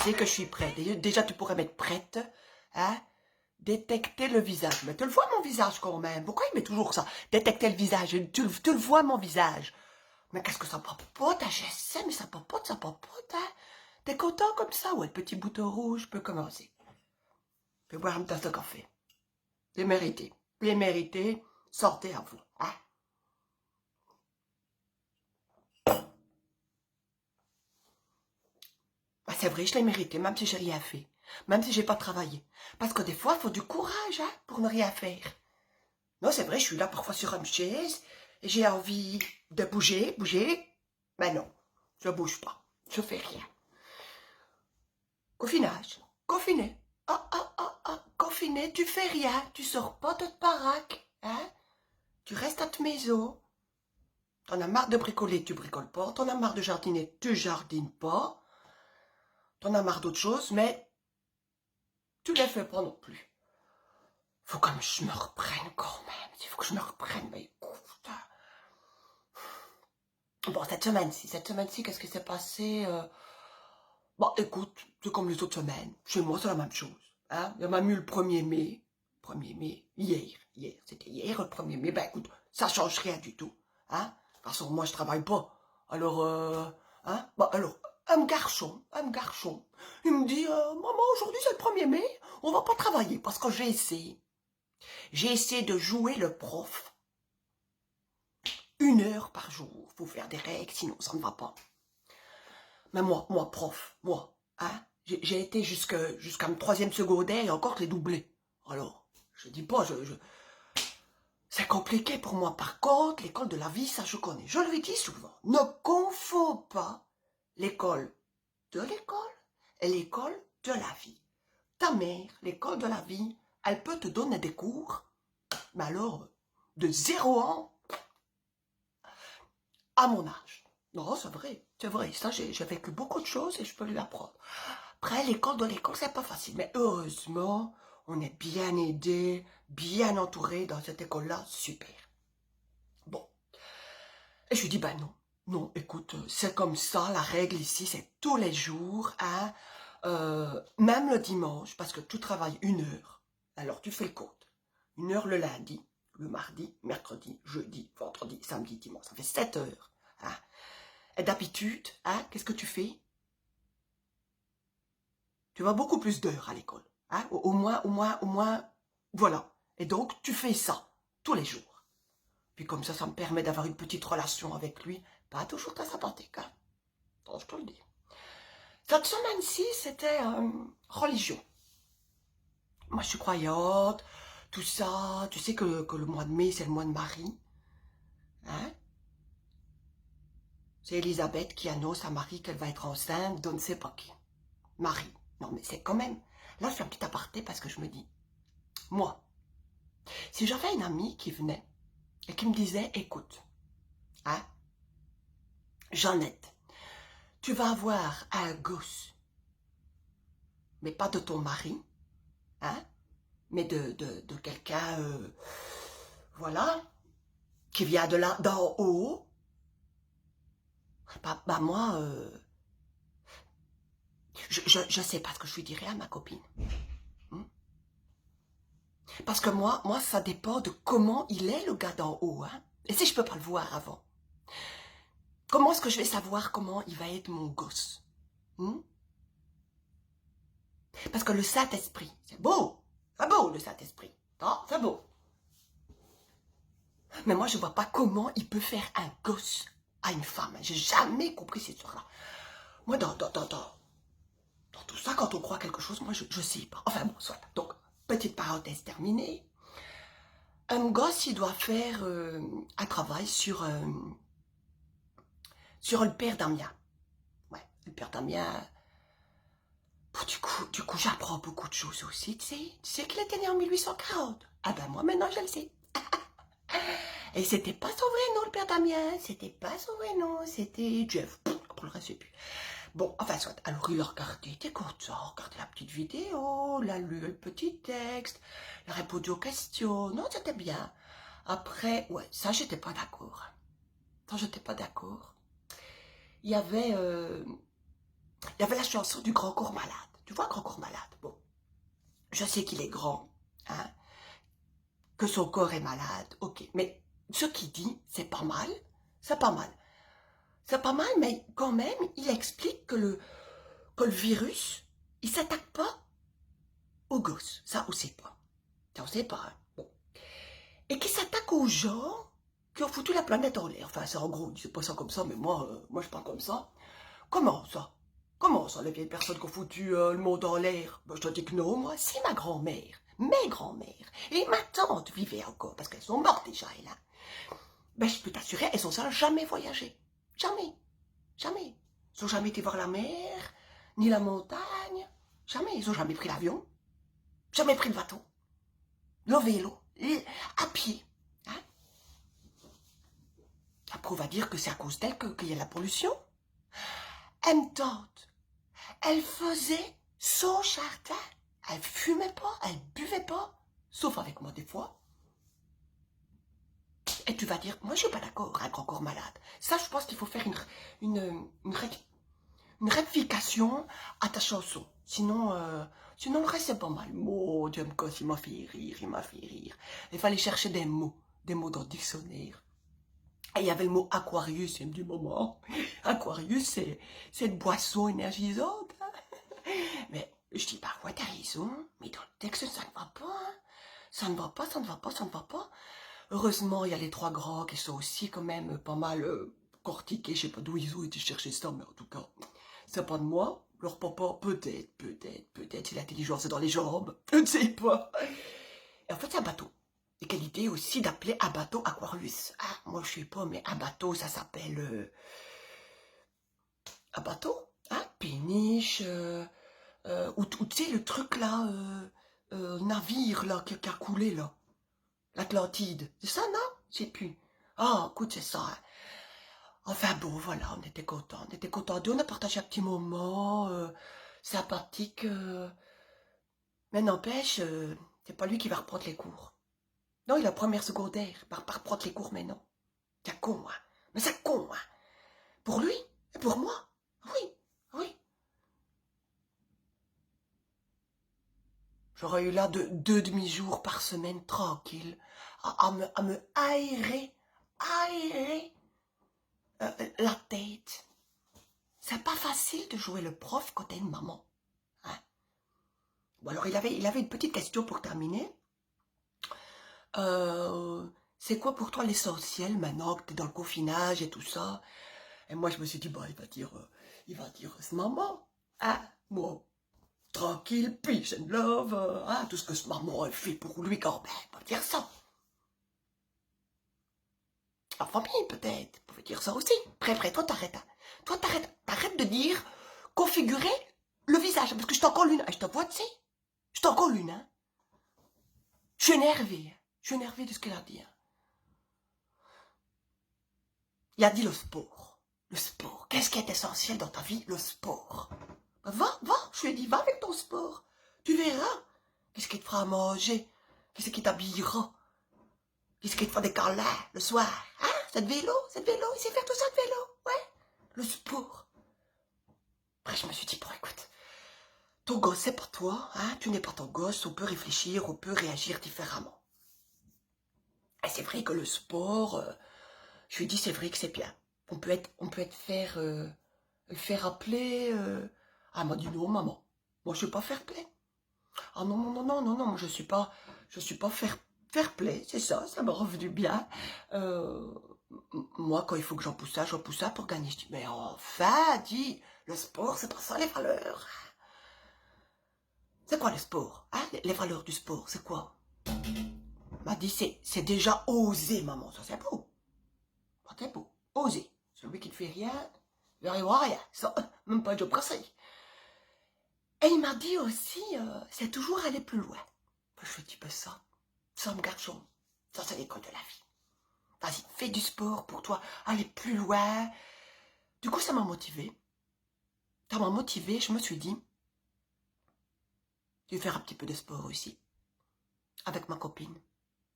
sais que je suis prête. Déjà, tu pourrais mettre prête, hein? Détecter le visage. Mais tu le vois, mon visage, quand même. Pourquoi il met toujours ça? Détecter le visage. Tu le vois, mon visage. Mais qu'est-ce que ça papote, hein? Je sais, mais ça papote, hein? T'es content comme ça? Ouais, le petit bouton rouge peut commencer. Je vais boire une tasse de café. Les mérité. Les mérité. Sortez à vous, hein? Ah, c'est vrai, je l'ai mérité, même si j'ai rien fait. Même si j'ai pas travaillé. Parce que des fois, il faut du courage, hein, pour ne rien faire. Non, c'est vrai, je suis là parfois sur une chaise, et j'ai envie de bouger. Mais non, je bouge pas. Je fais rien. Confinage. Confiné. Confiné, tu fais rien. Tu sors pas de ta baraque, hein. Tu restes à ta maison. T'en as marre de bricoler, tu bricoles pas. T'en as marre de jardiner, tu jardines pas. T'en as marre d'autre chose, mais tu les fais pas non plus. Faut que je me reprenne quand même. Il faut que je me reprenne, mais écoute. Bon, cette semaine-ci, qu'est-ce qui s'est passé? Bon, écoute, c'est comme les autres semaines. Chez moi, c'est la même chose. Hein? Il y a même eu le 1er mai. 1er mai, c'était hier le 1er mai. Ben écoute, ça change rien du tout. Hein? De toute façon, moi, je travaille pas. Alors, hein? Bon, alors, un garçon, il me dit, maman, aujourd'hui, c'est le 1er mai, on va pas travailler parce que j'ai essayé. J'ai essayé de jouer le prof 1 heure par jour. Faut faire des règles, sinon ça ne va pas. Mais moi, prof, hein, j'ai été jusqu'à mon 3e secondaire et encore je l'ai doublé. Alors, je dis pas, c'est compliqué pour moi. Par contre, l'école de la vie, ça je connais. Je le dis souvent, ne confonds pas l'école de l'école et l'école de la vie. Ta mère, l'école de la vie, elle peut te donner des cours, mais alors, de 0 ans à mon âge. Non, c'est vrai, ça j'ai vécu beaucoup de choses et je peux lui apprendre. Après, l'école de l'école, c'est pas facile, mais heureusement, on est bien aidé, bien entouré dans cette école-là, super. Bon, et je lui dis, ben non, écoute, c'est comme ça, la règle ici, c'est tous les jours, hein, même le dimanche, parce que tu travailles 1 heure, alors tu fais le compte, 1 heure le lundi, le mardi, mercredi, jeudi, vendredi, samedi, dimanche, ça fait 7 heures, hein. Et d'habitude, hein, qu'est-ce que tu fais? Tu vas beaucoup plus d'heures à l'école. Hein? Au moins, voilà. Et donc, tu fais ça tous les jours. Puis comme ça me permet d'avoir une petite relation avec lui. Pas toujours très sympathique, hein. Bon, je te le dis. Cette semaine-ci, c'était religion. Moi, je suis croyante, tout ça. Tu sais que le mois de mai, c'est le mois de Marie. Hein? C'est Élisabeth qui annonce à Marie qu'elle va être enceinte de ne sais pas qui. Marie. Non, mais c'est quand même... Là, je fais un petit aparté parce que je me dis, moi, si j'avais une amie qui venait et qui me disait, écoute, hein, Jeannette, tu vas avoir un gosse, mais pas de ton mari, hein, mais de quelqu'un, voilà, qui vient de là, d'en haut, bah moi, je sais pas ce que je lui dirais à ma copine. Hein. Parce que moi, ça dépend de comment il est, le gars d'en haut, hein. Et si je peux pas le voir avant, comment est-ce que je vais savoir comment il va être mon gosse? Hein? Parce que le Saint-Esprit, c'est beau le Saint-Esprit, c'est beau. Mais moi, je vois pas comment il peut faire un gosse à une femme. J'ai jamais compris cette histoire-là. Moi, dans tout ça, quand on croit quelque chose, moi, je sais pas. Enfin bon, soit. Donc, petite parenthèse terminée. Un gosse, il doit faire un travail sur le père Damien. Ouais, le père Damien. Du coup, j'apprends beaucoup de choses aussi, tu sais. Tu sais qu'il était né en 1840. Ah ben moi, maintenant, je le sais. Et c'était pas son vrai nom, le père Damien. C'était pas son vrai nom. C'était Jeff. Pour le reste, je sais plus. Bon, enfin, soit. Alors, il a regardé, il était content. Regardé la petite vidéo, il a lu le petit texte, il a répondu aux questions. Non, c'était bien. Après, ouais, ça, j'étais pas d'accord. Ça, j'étais pas d'accord. Il y avait Il y avait la chanson du grand corps malade. Tu vois, grand corps malade. Bon, je sais qu'il est grand, hein, que son corps est malade, ok. Mais ce qu'il dit, c'est pas mal, c'est pas mal. C'est pas mal, mais quand même, il explique que le virus, il s'attaque pas aux gosses. Ça, on sait pas. Ça, on sait pas, hein. Bon. Et qu'il s'attaque aux gens qui ont foutu la planète en l'air. Enfin, c'est en gros, c'est pas ça comme ça, mais moi je parle comme ça. Comment ça? Comment ça, les vieilles personnes qui ont foutu le monde en l'air? Ben, je te dis que non, moi, c'est ma grand-mère, mes grands-mères et ma tante vivaient encore, parce qu'elles sont mortes déjà, elles, hein. Ben, je peux t'assurer, elles ont jamais voyagé. Jamais. Jamais. Ils n'ont jamais été voir la mer, ni la montagne. Jamais. Ils n'ont jamais pris l'avion. Jamais pris le bateau. Le vélo. À pied. Hein? Après, on va dire que c'est à cause d'elle qu'il y a la pollution. M tante, elle faisait son jardin. Elle fumait pas, elle buvait pas. Sauf avec moi des fois. Et tu vas dire, moi je suis pas d'accord, un grand corps malade. Ça, je pense qu'il faut faire une rectification à ta chanson. Sinon le reste c'est pas mal. Mon Dieu, il m'a fait rire, il m'a fait rire. Il fallait chercher des mots dans le dictionnaire. Et il y avait le mot Aquarius, il me dit, maman, Aquarius c'est une boisson énergisante. Hein. Mais je dis, bah ouais, t'as raison, mais dans le texte ça ne va pas. Hein. Ça ne va pas, ça ne va pas, ça ne va pas. Heureusement, il y a les trois grands qui sont aussi quand même pas mal cortiqués. Je sais pas d'où ils ont été chercher ça, mais en tout cas, c'est pas de moi. Leur papa, peut-être, si l'intelligence est dans les jambes. Je ne sais pas. Et en fait, c'est un bateau. Et quelle idée aussi d'appeler un bateau Aquarius. Ah, moi je sais pas, mais un bateau, ça s'appelle... un bateau, hein, péniche, ou tu sais, le truc là, navire là, qui a coulé là. L'Atlantide. C'est ça, non? Je sais plus. Ah, écoute, c'est ça. Hein. Enfin bon, voilà, on était contents. On était contents d'eux, on a partagé un petit moment sympathique. Mais n'empêche, c'est pas lui qui va reprendre les cours. Non, il a première secondaire. Il va pas reprendre les cours, mais non. C'est con, hein. Mais c'est con, hein. Pour lui et pour moi. Oui, oui. J'aurais eu là deux demi-jours par semaine tranquille à me aérer la tête. C'est pas facile de jouer le prof quand t'es une maman. Hein. Bon, alors, il avait une petite question pour terminer. C'est quoi pour toi l'essentiel maintenant que t'es dans le confinage et tout ça? Et moi, je me suis dit, bah, il va dire, c'est maman. Hein, bon, tranquille, peace and love, hein, tout ce que ce maman a fait pour lui quand même, il va dire ça. La famille, peut-être, vous pouvez dire ça aussi. Bref, toi, t'arrêtes. Hein. Toi, t'arrêtes de dire configurer le visage, parce que je t'en colle une. Je te vois, tu sais. Je t'en colle une, hein. Je suis énervée. Je suis énervée de ce qu'elle a dit. Hein. Il a dit le sport. Le sport. Qu'est-ce qui est essentiel dans ta vie? Le sport. Va, je lui ai dit, va avec ton sport. Tu verras. Qu'est-ce qui te fera manger? Qu'est-ce qui t'habillera? Qu'est-ce qui te fera des câlins le soir? Hein? Cette vélo, il sait faire tout ça de vélo. Ouais. Le sport. Après, je me suis dit, bon, écoute, ton gosse, c'est pas toi, hein? Tu n'es pas ton gosse, on peut réfléchir, on peut réagir différemment. Et c'est vrai que le sport, je lui ai dit, c'est vrai que c'est bien. On peut être faire appeler. Ah, elle m'a dit non, maman. Moi, je suis pas fair play. Ah non, moi, je suis pas fair play, c'est ça m'a revenu bien. Moi, quand il faut que j'en pousse ça pour gagner. Je dis, mais enfin, dis, le sport, c'est pas ça les valeurs. C'est quoi le sport? Hein? Les valeurs du sport, c'est quoi? M'a dit, c'est déjà oser, maman. Ça, c'est beau. Ça, c'est beau. Oser. Celui qui ne fait rien, il n'arrivera à rien. Ça, même pas un job pressé. Et il m'a dit aussi, c'est toujours aller plus loin. Je lui ai dit, ben ça me garçon. Ça, c'est l'école de la vie. Vas-y, fais du sport pour toi, aller plus loin. Du coup, ça m'a motivé. Ça m'a motivé, je me suis dit, je vais faire un petit peu de sport aussi. Avec ma copine.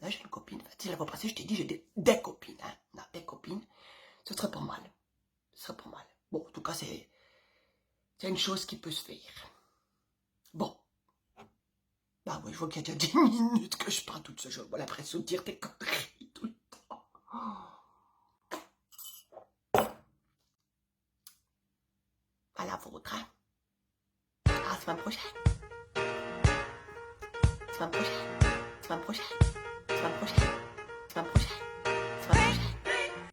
Là, j'ai une copine. Enfin, la fois passée, je t'ai dit, j'ai des copines. Hein. Non, des copines. Ce serait pas mal. Ce serait pas mal. Bon, en tout cas, c'est C'est une chose qui peut se faire. Bon. Bah oui, je vois qu'il y a déjà 10 minutes que je parle toute ce jour. J'ai l'impression de dire des conneries tout le temps. À la vôtre, hein. À la semaine prochaine. Semaine prochaine. Semaine prochaine. Semaine prochaine. Semaine prochaine.